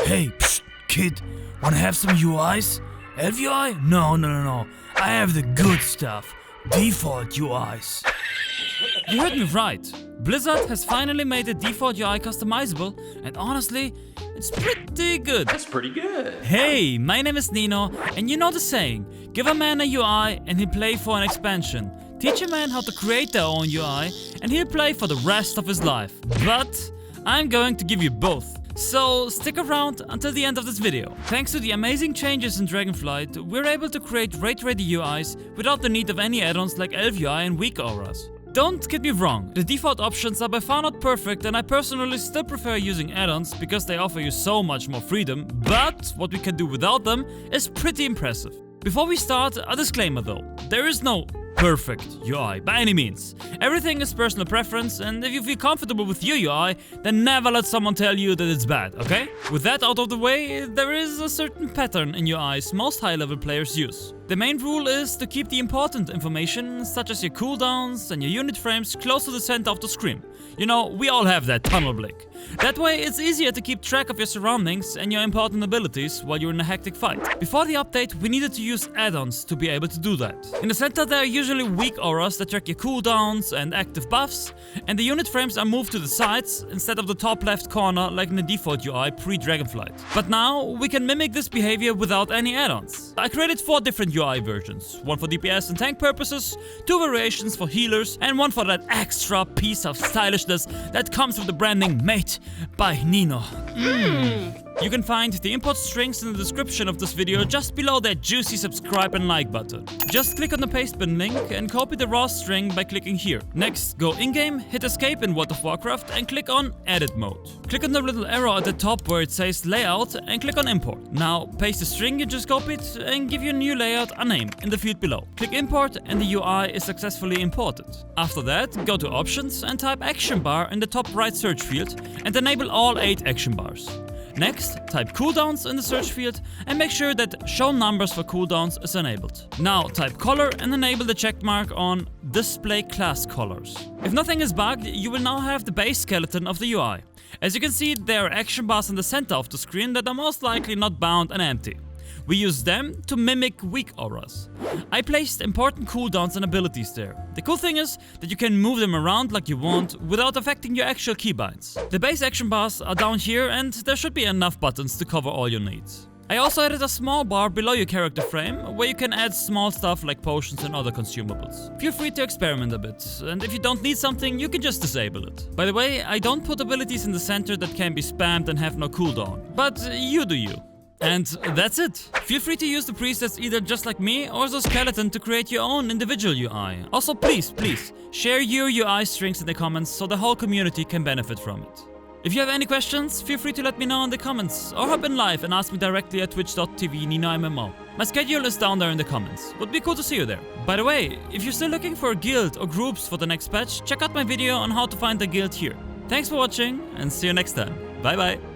Hey, psst, kid, wanna have some UIs? ElvUI? No. I have the good stuff. Default UIs. You heard me right. Blizzard has finally made the default UI customizable, and honestly, it's pretty good. That's pretty good. Hey, my name is Nino, and you know the saying, give a man a UI and he'll play for an expansion. Teach a man how to create their own UI and he'll play for the rest of his life. But I'm going to give you both. So stick around until the end of this video. Thanks to the amazing changes in Dragonflight, we're able to create rate-ready UIs without the need of any add-ons like ElvUI and Weakauras. Don't get me wrong, the default options are by far not perfect, and I personally still prefer using add-ons because they offer you so much more freedom, but what we can do without them is pretty impressive. Before we start, a disclaimer though, there is no perfect UI by any means. Everything is personal preference, and if you feel comfortable with your UI, then never let someone tell you that it's bad, okay? With that out of the way, there is a certain pattern in UIs most high-level players use. The main rule is to keep the important information, such as your cooldowns and your unit frames, close to the center of the screen. You know, we all have that tunnel blick. That way, it's easier to keep track of your surroundings and your important abilities while you're in a hectic fight. Before the update, we needed to use add-ons to be able to do that. In the center, there are usually weak auras that track your cooldowns and active buffs, and the unit frames are moved to the sides instead of the top left corner like in the default UI pre-Dragonflight. But now, we can mimic this behavior without any add-ons. I created 4 different UI versions, one for DPS and tank purposes, 2 variations for healers, and one for that extra piece of stylishness that comes with the branding made by Nino. You can find the import strings in the description of this video just below that juicy subscribe and like button. Just click on the pastebin link and copy the raw string by clicking here. Next, go in-game, hit escape in World of Warcraft and click on edit mode. Click on the little arrow at the top where it says layout and click on import. Now paste the string you just copied and give your new layout a name in the field below. Click import and the UI is successfully imported. After that, go to options and type action bar in the top right search field and enable all 8 action bars. Next, type cooldowns in the search field and make sure that show numbers for cooldowns is enabled. Now type color and enable the checkmark on display class colors. If nothing is bugged, you will now have the base skeleton of the UI. As you can see, there are action bars in the center of the screen that are most likely not bound and empty. We use them to mimic weak auras. I placed important cooldowns and abilities there. The cool thing is that you can move them around like you want without affecting your actual keybinds. The base action bars are down here and there should be enough buttons to cover all your needs. I also added a small bar below your character frame where you can add small stuff like potions and other consumables. Feel free to experiment a bit, and if you don't need something, you can just disable it. By the way, I don't put abilities in the center that can be spammed and have no cooldown, but you do you. And that's it. Feel free to use the presets either just like me or the skeleton to create your own individual UI. Also please, share your UI strings in the comments so the whole community can benefit from it. If you have any questions, feel free to let me know in the comments or hop in live and ask me directly at twitch.tv NinoMMO. My schedule is down there in the comments. Would be cool to see you there. By the way, if you're still looking for a guild or groups for the next patch, check out my video on how to find a guild here. Thanks for watching and see you next time. Bye bye.